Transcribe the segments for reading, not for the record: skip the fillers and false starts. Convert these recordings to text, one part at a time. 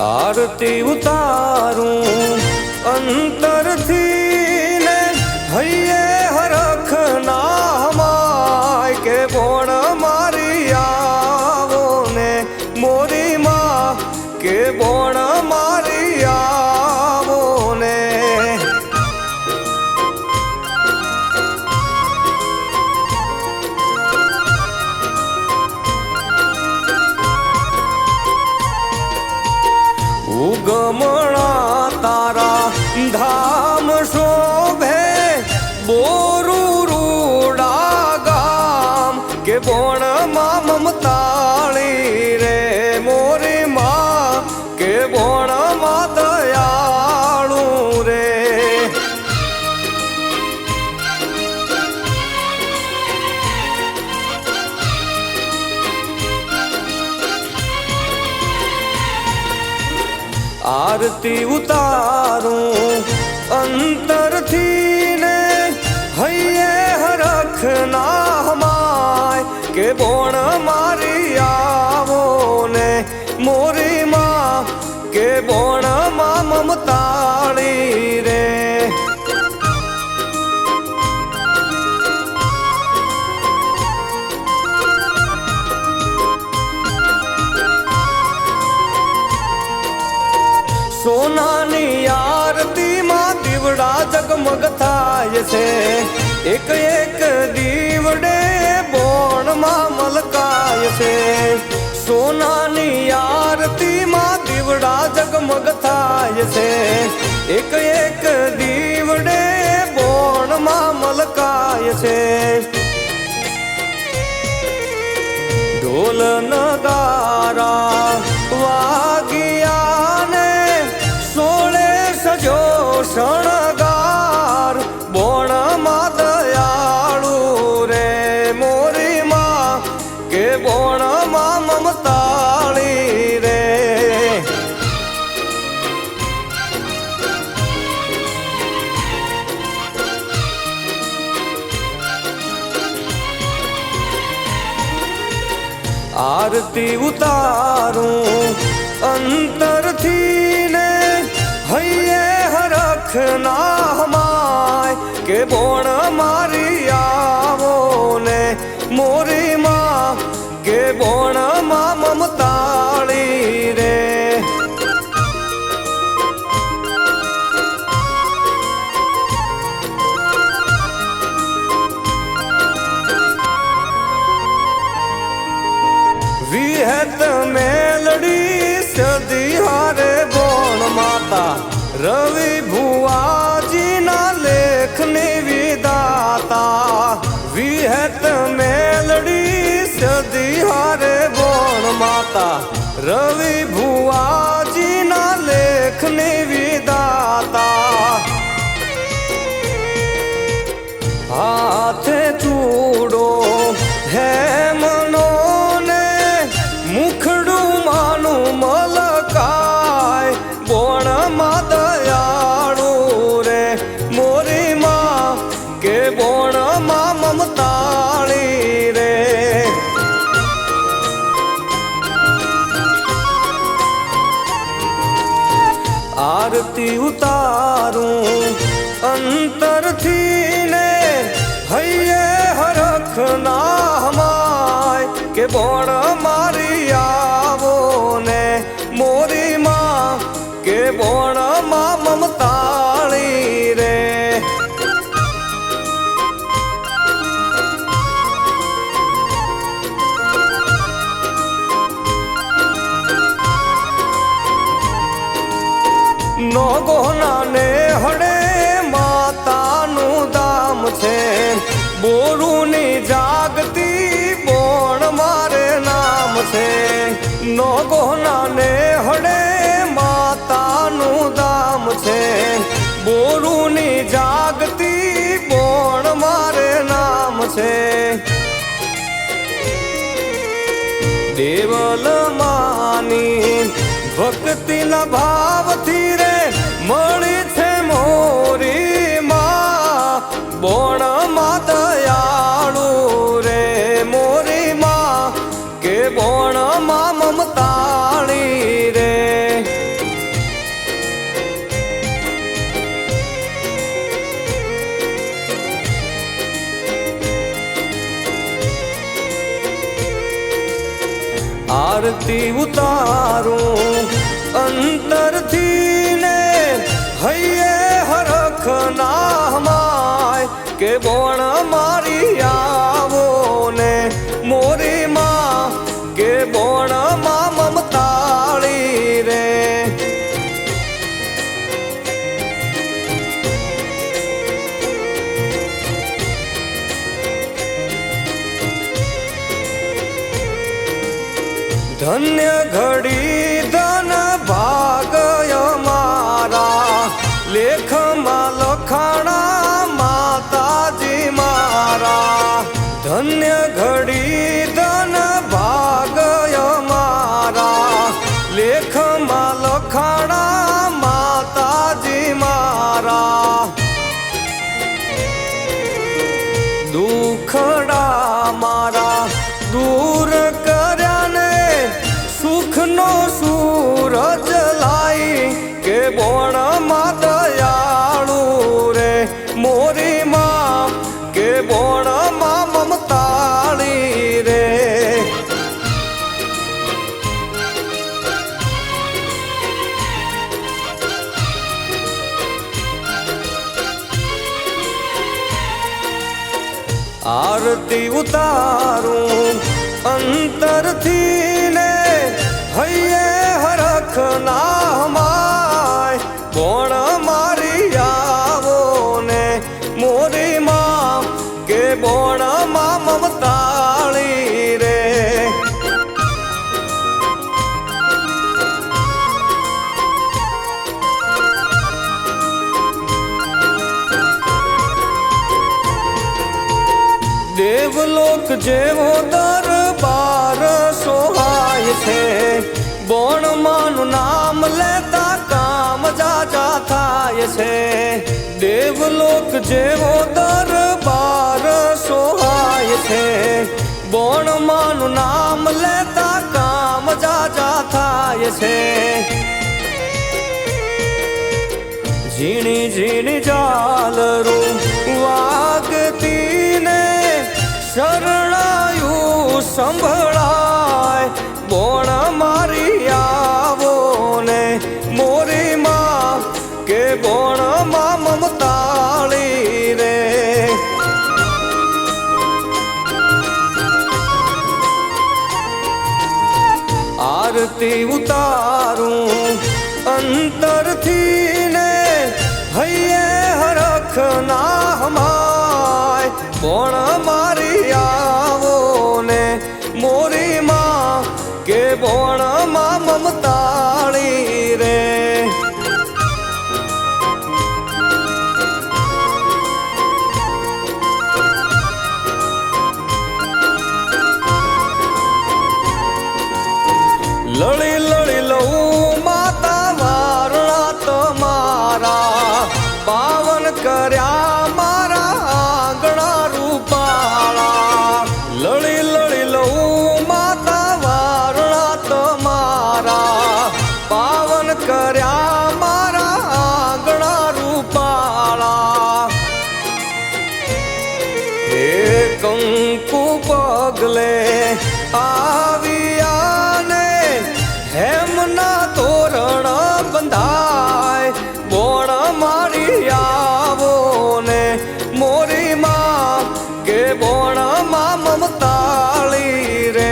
आरती उतारूं अंतरथी ने हइये हरख ना हमाय के बोण मारी आवो ने मोरी माँ के बोण मारी आवो ने उगमणा तारा धाम शोभे बोरूरूडा गाम के बोण माँ ममताली रे मोरी माँ के बोण माँ दयालू रे आरती उतारूं अंतरथी ने हइये हरख ना हमाय के बोण मारी आवो ने मोरी माँ के बोण माँ ममताली रे सोनानी आरती माँ दीवड़ा जगमग थाय छे एक एक दीवड़े बोण माँ मलकाय छे सोनानी आरती माँ दीवड़ा जगमग थाय छे एक एक दीवड़े बोण माँ मलकाय छे ढोल नगारा वागिया सजो शणगार बोण माँ दयालू रे मोरी माँ के बोण माँ ममताली रे आरती उतारूं अंतरथी ने हइये हरख ना हमाय के बोण मारी आवो ने मोरी माँ के बोण माँ ममताली रे विहत मेलड़ी सदी हारे बोण माता रवि भुआजी ना लेखनी विदाता विहत मेलड़ी सदी हारे बोण माता रवि भुआजी ना लेखनी विदाता हाथे चूड़ो है मनो ने मुखड़ू मानु मलकाय बोण माँ दयालू रे मोरी माँ के बोण माँ ममताली रे आरती उतारूं अंतरथी ने हइये हरख ना हमाय के बोण मारी आवो ने मोरी माँ के बोण माँ ममताली रे नोगोना ने हड़े माता नु दाम छे જાગતી બોણ મારે નામ છે દેવલ માની ભક્તિના ભાવથી રે મળી છે મોરી માં બોણ માં દયાળુ રે મોરી માં કે બોણ માં મમતાળી રે આરતી ઉતારું અંતરથી ને હૈયે હરખ નામાય કે બોણ મારી આવો ને મોરી માં કે બોણ માં મમતાળી રે ધન્ય ઘડી ધન ભાગય મારા લેખમાં લખાણા માતાજી મારા ધન્ય ઘડી ધન ભાગય મારા લેખમાં લખાણા માતાજી મારા દુખડા મારા દૂર કર્યા ને સુખનો સૂરજ લાઈ કે બોણ માં દયાળુ રે મોરી માં કે બોણ માં મમતાળી રે આરતી ઉતારું અંતરથી ને હૈયે હરખ નામાય બોણ મારી આવો ને મોરી માં કે બોણ માં મમતાળી રે દેવલોક જેવો દરબાર સોહાય છે બોણ માનું નામ લેતા કામ જાજા થાય છે દેવલોક જેવો દરબાર સોહાય છે બોણ માનું નામ લેતા કામ જાજા થાય છે ઝીણી ઝીણી જાલરું વાગતી ને શરણાયું સંભળાય બોણ મારી આવો ને મોરી માં કે બોણ માં મમતાળી રે આરતી ઉતારું અંતરથી ને હૈયે હરખ નામાય બોણ મારી આવો ને મોરી માં કે બોણ માં મમતાળી રે લળી લળી લઉં માતા વારણા તમારા પાવન કર્યા મારા આંગણા રૂપાળા લળી લળી લઉં માતા વારણા તમારા પાવન કર્યા મારા આંગણા રૂપાળા હે કંકુ પગલે આવ્યા ને હેમના તોરણ બંધાય બોણ મારી આવો ને મોરી માં કે બોણ માં મમતાળી રે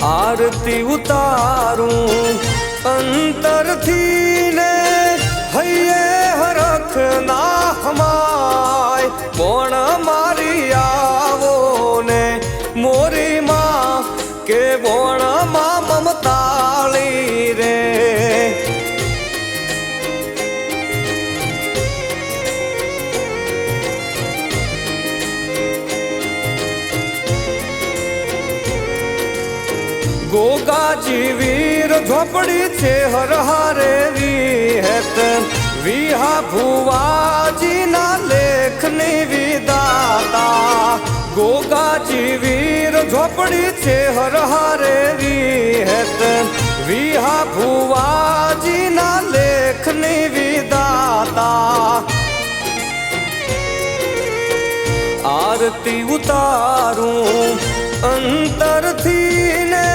આરતી ઉતારું અંતરથી ને હૈયે હરખ નામાય બોણ મારી આ કે બોણમાં મમતાળી રે. ગોગાજી વીર ઝોપડી છે હર હારે વિહેત વિહા ભુવાજી ના લેખની વિદાતા. ગોગાજી વીર ઝોપડી છે હર હારે વિહેત વિહા ભુવાજી ના લેખની વિદાતા. આરતી ઉતારું અંતરથી ને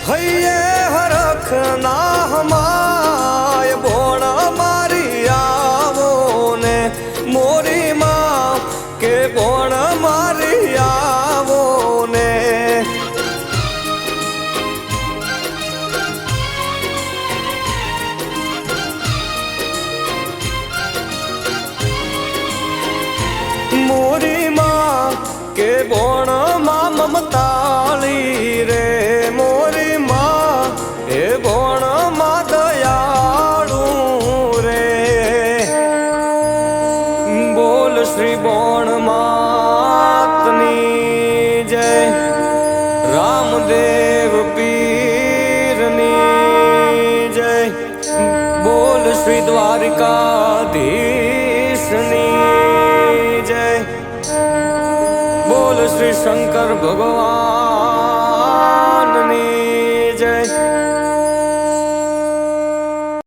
હૈયે હરખ ના હમાય બોણ મારી આવો ને મોરી માં કે બોણ મારી આવો ને. મોરી માં કે બોણ માં મમતાળી રે. મોરી માં એ બોણ માં દયાળુ રે. બોલ શ્રી બોણ માતની જય, રામદેવ પીરની જય. બોલ શ્રી દ્વારિકાધીશની જય. બોલ શ્રી શંકર ભગવાન